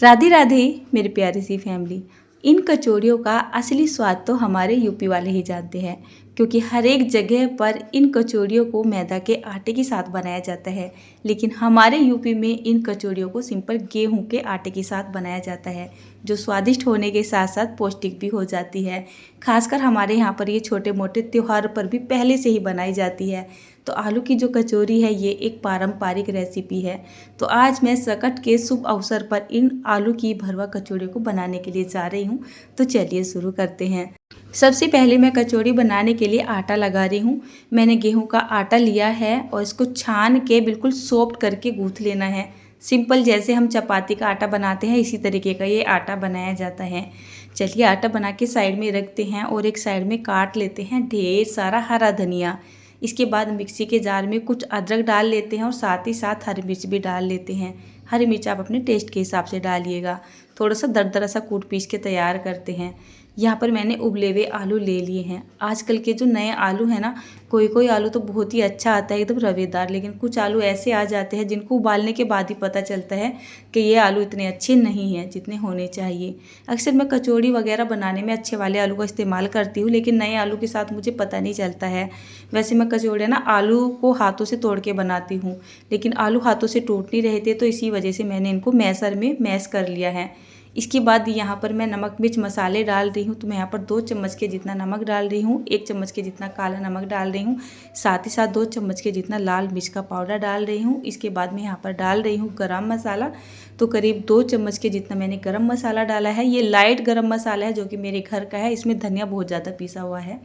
राधे राधे मेरी प्यारी सी फैमिली। इन कचौड़ियों का असली स्वाद तो हमारे यूपी वाले ही जानते हैं, क्योंकि हर एक जगह पर इन कचौड़ियों को मैदा के आटे के साथ बनाया जाता है। लेकिन हमारे यूपी में इन कचौड़ियों को सिंपल गेहूं के आटे के साथ बनाया जाता है, जो स्वादिष्ट होने के साथ साथ पौष्टिक भी हो जाती है। खासकर हमारे यहाँ पर ये छोटे मोटे त्योहार पर भी पहले से ही बनाई जाती है। तो आलू की जो कचौरी है ये एक पारंपरिक रेसिपी है। तो आज मैं सकट के शुभ अवसर पर इन आलू की भरवा कचौड़ी को बनाने के लिए जा रही हूँ। तो चलिए शुरू करते हैं। सबसे पहले मैं कचौड़ी बनाने के लिए आटा लगा रही हूँ। मैंने गेहूं का आटा लिया है और इसको छान के बिल्कुल सॉफ्ट करके गूँथ लेना है। सिंपल जैसे हम चपाती का आटा बनाते हैं इसी तरीके का ये आटा बनाया जाता है। चलिए आटा बना के साइड में रखते हैं और एक साइड में काट लेते हैं ढेर सारा हरा धनिया। इसके बाद मिक्सी के जार में कुछ अदरक डाल लेते हैं और साथ ही साथ हरी मिर्च भी डाल लेते हैं। हरी मिर्च आप अपने टेस्ट के हिसाब से डालिएगा। थोड़ा सा दरदरा सा कूट पीस के तैयार करते हैं। यहाँ पर मैंने उबले हुए आलू ले लिए हैं। आजकल के जो नए आलू हैं ना, कोई कोई आलू तो बहुत ही अच्छा आता है एकदम रवेदार, लेकिन कुछ आलू ऐसे आ जाते हैं जिनको उबालने के बाद ही पता चलता है कि ये आलू इतने अच्छे नहीं हैं जितने होने चाहिए। अक्सर मैं कचौड़ी वगैरह बनाने में अच्छे वाले आलू का इस्तेमाल करती हूँ, लेकिन नए आलू के साथ मुझे पता नहीं चलता है। वैसे मैं कचौड़ियाँ ना आलू को हाथों से तोड़ के बनाती हूँ, लेकिन आलू हाथों से टूट नहीं रहे थे, तो इसी वजह से मैंने इनको मैसर में मैश कर लिया है। इसके बाद यहाँ पर मैं नमक मिर्च मसाले डाल रही हूँ। तो मैं यहाँ पर 2 चम्मच के जितना नमक डाल रही हूँ, 1 चम्मच के जितना काला नमक डाल रही हूँ, साथ ही साथ 2 चम्मच के जितना लाल मिर्च का पाउडर डाल रही हूँ। इसके बाद मैं यहाँ पर डाल रही हूँ गरम मसाला। तो करीब 2 चम्मच के जितना मैंने गरम मसाला डाला है। ये लाइट गरम मसाला है जो कि मेरे घर का है, इसमें धनिया बहुत ज़्यादा पिसा हुआ है।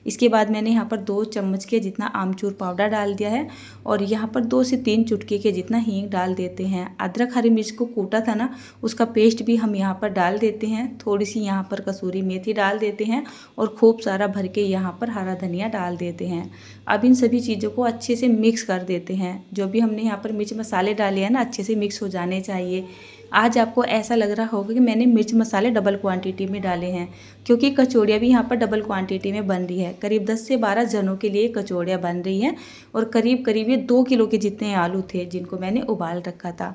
इसके बाद मैंने यहाँ पर 2 चम्मच के जितना आमचूर पाउडर डाल दिया है और यहाँ पर 2 से 3 चुटकी के जितना हींग डाल देते हैं। अदरक हरी मिर्च को कूटा था ना, उसका पेस्ट भी हम यहाँ पर डाल देते हैं। थोड़ी सी यहाँ पर कसूरी मेथी डाल देते हैं और खूब सारा भर के यहाँ पर हरा धनिया डाल देते हैं। अब इन सभी चीज़ों को अच्छे से मिक्स कर देते हैं। जो भी हमने यहाँ पर मिर्च मसाले डाले हैं ना, अच्छे से मिक्स हो जाने चाहिए। आज आपको ऐसा लग रहा होगा कि मैंने मिर्च मसाले डबल क्वांटिटी में डाले हैं, क्योंकि कचौड़ियाँ भी यहाँ पर डबल क्वांटिटी में बन रही है। करीब 10 से 12 जनों के लिए कचौड़ियाँ बन रही हैं और करीब करीब ये 2 किलो के जितने आलू थे जिनको मैंने उबाल रखा था।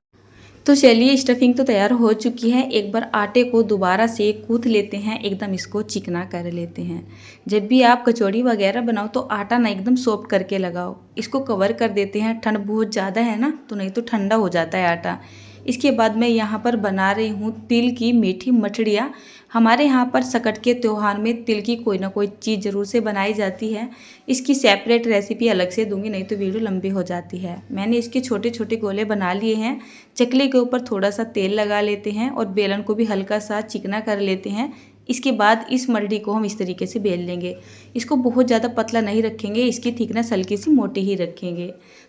तो चलिए स्टफिंग तो तैयार हो चुकी है। एक बार आटे को दोबारा से गूँथ लेते हैं, एकदम इसको चिकना कर लेते हैं। जब भी आप कचौड़ी वगैरह बनाओ तो आटा ना एकदम सॉफ्ट करके लगाओ। इसको कवर कर देते हैं। ठंड बहुत ज़्यादा है ना, तो नहीं तो ठंडा हो जाता है आटा। इसके बाद मैं यहाँ पर बना रही हूँ तिल की मीठी मठड़ियाँ। हमारे यहाँ पर सकट के त्यौहार में तिल की कोई ना कोई चीज़ ज़रूर से बनाई जाती है। इसकी सेपरेट रेसिपी अलग से दूंगी, नहीं तो वीडियो लंबी हो जाती है। मैंने इसके छोटे छोटे गोले बना लिए हैं। चकले के ऊपर थोड़ा सा तेल लगा लेते हैं और बेलन को भी हल्का सा चिकना कर लेते हैं। इसके बाद इस मरडी को हम इस तरीके से बेल लेंगे। इसको बहुत ज़्यादा पतला नहीं रखेंगे, इसकी थिकनेस हल्की सी मोटी ही रखेंगे।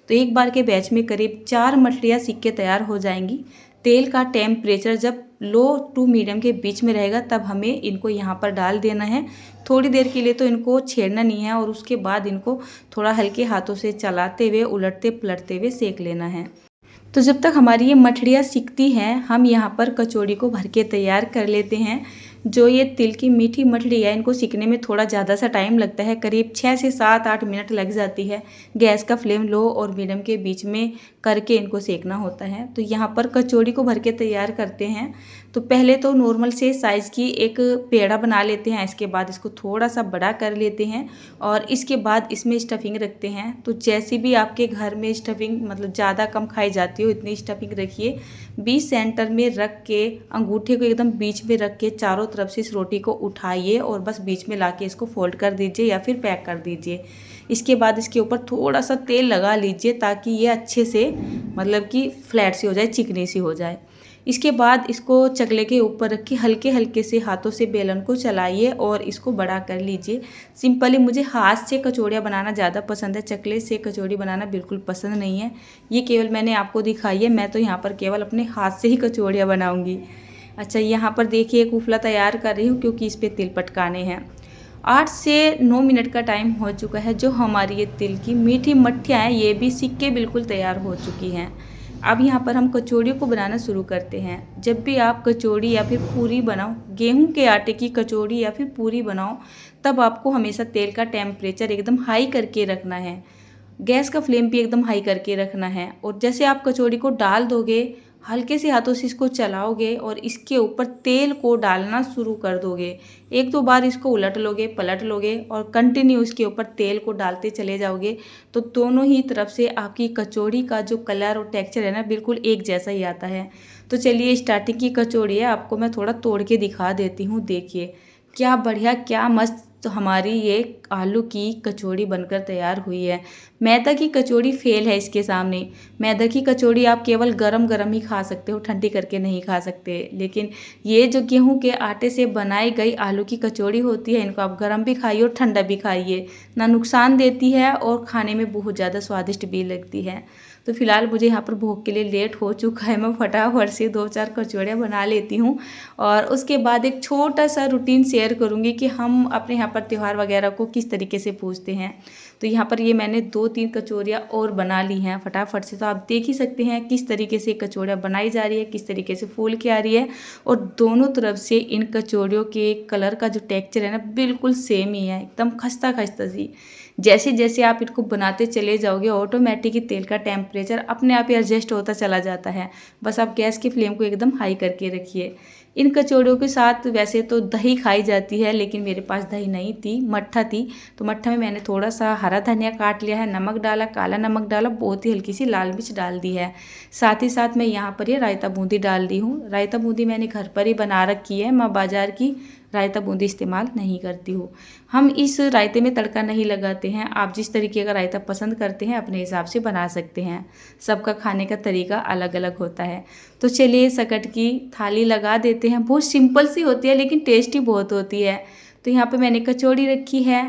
तो एक बार के बैच में करीब 4 मठलियाँ सीख के तैयार हो जाएंगी। तेल का टेम्परेचर जब लो टू मीडियम के बीच में रहेगा तब हमें इनको यहाँ पर डाल देना है। थोड़ी देर के लिए तो इनको छेड़ना नहीं है और उसके बाद इनको थोड़ा हल्के हाथों से चलाते हुए उलटते पलटते हुए सेक लेना है। तो जब तक हमारी ये मठड़ियाँ सिकती हैं, हम यहाँ पर कचौड़ी को भर के तैयार कर लेते हैं। जो ये तिल की मीठी मठड़ी है, इनको सीखने में थोड़ा ज़्यादा सा टाइम लगता है, करीब 6 से 7-8 मिनट लग जाती है। गैस का फ्लेम लो और मीडियम के बीच में करके इनको सेकना होता है। तो यहाँ पर कचौड़ी को भर के तैयार करते हैं। तो पहले तो नॉर्मल से साइज़ की एक पेड़ा बना लेते हैं। इसके बाद इसको थोड़ा सा बड़ा कर लेते हैं और इसके बाद इसमें स्टफिंग रखते हैं। तो जैसे भी आपके घर में स्टफिंग मतलब ज़्यादा कम खाई जाती हो, इतनी स्टफिंग रखिए। बीच सेंटर में रख के अंगूठे को एकदम बीच में रख के चारों तरफ से इस रोटी को उठाइए और बस बीच में लाके इसको फोल्ड कर दीजिए या फिर पैक कर दीजिए। इसके बाद इसके ऊपर थोड़ा सा तेल लगा लीजिए ताकि ये अच्छे से मतलब कि फ्लैट सी हो जाए, चिकनी सी हो जाए। इसके बाद इसको चकले के ऊपर रख के हल्के हल्के से हाथों से बेलन को चलाइए और इसको बड़ा कर लीजिए। सिंपली मुझे हाथ से कचौड़ियाँ बनाना ज़्यादा पसंद है, चकले से कचौड़ी बनाना बिल्कुल पसंद नहीं है। ये केवल मैंने आपको दिखाई है, मैं तो यहाँ पर केवल अपने हाथ से ही कचौड़ियाँ बनाऊँगी। अच्छा, यहाँ पर देखिए एक उपला तैयार कर रही हूँ क्योंकि इस पर तिल पटकाने हैं। 8 से 9 मिनट का टाइम हो चुका है। जो हमारी ये तिल की मीठी मट्ठियाँ हैं ये भी सिक के बिल्कुल तैयार हो चुकी हैं। अब यहाँ पर हम कचौड़ियों को बनाना शुरू करते हैं। जब भी आप कचौड़ी या फिर पूरी बनाओ, गेहूं के आटे की कचौड़ी या फिर पूरी बनाओ, तब आपको हमेशा तेल का टेम्परेचर एकदम हाई करके रखना है। गैस का फ्लेम भी एकदम हाई करके रखना है। और जैसे आप कचौड़ी को डाल दोगे, हल्के से हाथों से इसको चलाओगे और इसके ऊपर तेल को डालना शुरू कर दोगे। एक दो बार इसको उलट लोगे, पलट लोगे और कंटिन्यू इसके ऊपर तेल को डालते चले जाओगे तो दोनों ही तरफ से आपकी कचौड़ी का जो कलर और टेक्सचर है ना, बिल्कुल एक जैसा ही आता है। तो चलिए, स्टार्टिंग की कचौड़ी है, आपको मैं थोड़ा तोड़ के दिखा देती हूँ। देखिए क्या बढ़िया, क्या मस्त तो हमारी ये आलू की कचौड़ी बनकर तैयार हुई है। मैदा की कचौड़ी फेल है इसके सामने। मैदा की कचौड़ी आप केवल गरम गरम ही खा सकते हो, ठंडी करके नहीं खा सकते। लेकिन ये जो गेहूं के आटे से बनाई गई आलू की कचौड़ी होती है, इनको आप गरम भी खाइए और ठंडा भी खाइए, ना नुकसान देती है और खाने में बहुत ज़्यादा स्वादिष्ट भी लगती है। तो फिलहाल मुझे यहाँ पर भोग के लिए लेट हो चुका है, मैं फटाफट से 2-4 कचौड़ियाँ बना लेती हूँ और उसके बाद एक छोटा सा रूटीन शेयर करूँगी कि हम अपने यहाँ पर त्यौहार वगैरह को किस तरीके से पूजते हैं। तो यहाँ पर ये मैंने 2-3 कचौरियाँ और बना ली हैं फटाफट से। तो आप देख ही सकते हैं किस तरीके से कचौड़ियाँ बनाई जा रही है, किस तरीके से फूल के आ रही है और दोनों तरफ से इन कचौड़ियों के कलर का जो टेक्सचर है ना, बिल्कुल सेम ही है, एकदम खस्ता खस्ता सी। जैसे जैसे आप इनको बनाते चले जाओगे ऑटोमेटिक ही तेल का टेम्परेचर अपने आप ही एडजस्ट होता चला जाता है। बस आप गैस की फ्लेम को एकदम हाई करके रखिए। इन कचौड़ियों के साथ वैसे तो दही खाई जाती है, लेकिन मेरे पास दही नहीं थी, मट्ठा थी। तो मट्ठा में मैंने थोड़ा सा हरा धनिया काट लिया है, नमक डाला, काला नमक डाला, बहुत ही हल्की सी लाल मिर्च डाल दी है। साथ ही साथ मैं यहाँ पर ये रायता बूंदी डाल दी हूँ। रायता बूंदी मैंने घर पर ही बना रखी है, मैं बाज़ार की रायता बूंदी इस्तेमाल नहीं करती हूँ। हम इस रायते में तड़का नहीं लगाते हैं। आप जिस तरीके का रायता पसंद करते हैं अपने हिसाब से बना सकते हैं, सबका खाने का तरीका अलग अलग होता है। तो चलिए सकट की थाली लगा देते हैं। बहुत सिंपल सी होती है लेकिन टेस्टी बहुत होती है। तो यहाँ पे मैंने कचौड़ी रखी है,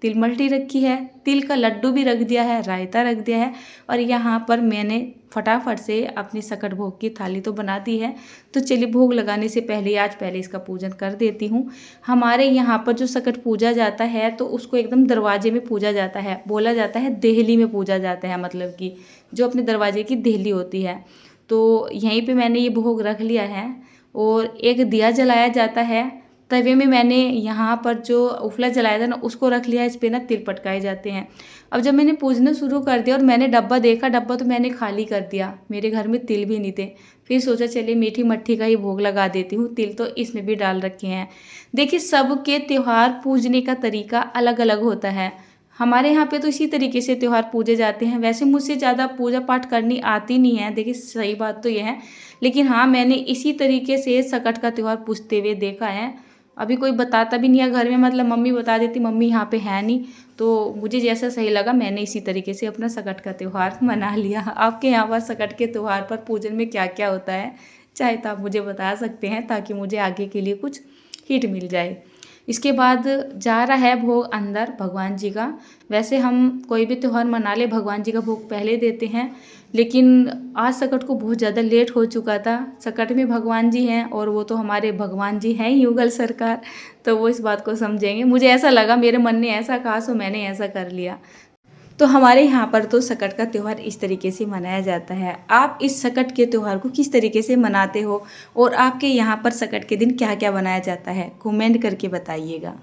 तिल मल्टी रखी है, तिल का लड्डू भी रख दिया है, रायता रख दिया है और यहाँ पर मैंने फटाफट से अपनी सकट भोग की थाली तो बना दी है। तो चलिए, भोग लगाने से पहले आज पहले इसका पूजन कर देती हूँ। हमारे यहाँ पर जो सकट पूजा जाता है तो उसको एकदम दरवाजे में पूजा जाता है, बोला जाता है देहली में पूजा जाता है, मतलब कि जो अपने दरवाजे की देहली होती है। तो यहीं पे मैंने ये भोग रख लिया है और एक दिया जलाया जाता है। तवे में मैंने यहाँ पर जो उपला जलाया था ना, उसको रख लिया है। इस पर ना तिल पटकाए जाते हैं। अब जब मैंने पूजना शुरू कर दिया और मैंने डब्बा देखा, डब्बा तो मैंने खाली कर दिया, मेरे घर में तिल भी नहीं थे। फिर सोचा चलिए मीठी मट्ठी का ही भोग लगा देती हूँ, तिल तो इसमें भी डाल रखे हैं। देखिए, सबके त्यौहार पूजने का तरीका अलग अलग होता है। हमारे यहाँ पे तो इसी तरीके से त्यौहार पूजे जाते हैं। वैसे मुझसे ज़्यादा पूजा पाठ करनी आती नहीं है, देखिए सही बात तो यह है। लेकिन हाँ, मैंने इसी तरीके से सकट का त्यौहार पूजते हुए देखा है। अभी कोई बताता भी नहीं है घर में, मतलब मम्मी बता देती, मम्मी यहाँ पे है नहीं, तो मुझे जैसा सही लगा मैंने इसी तरीके से अपना सकट का त्यौहार मना लिया। आपके यहाँ पर सकट के त्यौहार पर पूजन में क्या क्या होता है, चाहे तो आप मुझे बता सकते हैं, ताकि मुझे आगे के लिए कुछ हिंट मिल जाए। इसके बाद जा रहा है भोग अंदर भगवान जी का। वैसे हम कोई भी त्यौहार मना ले, भगवान जी का भोग पहले देते हैं, लेकिन आज सकट को बहुत ज़्यादा लेट हो चुका था। सकट में भगवान जी हैं और वो तो हमारे भगवान जी हैं ही, युगल सरकार, तो वो इस बात को समझेंगे। मुझे ऐसा लगा, मेरे मन ने ऐसा कहा, सो मैंने ऐसा कर लिया। तो हमारे यहाँ पर तो सकट का त्यौहार इस तरीके से मनाया जाता है। आप इस सकट के त्यौहार को किस तरीके से मनाते हो और आपके यहाँ पर सकट के दिन क्या क्या बनाया जाता है, कमेंट करके बताइएगा।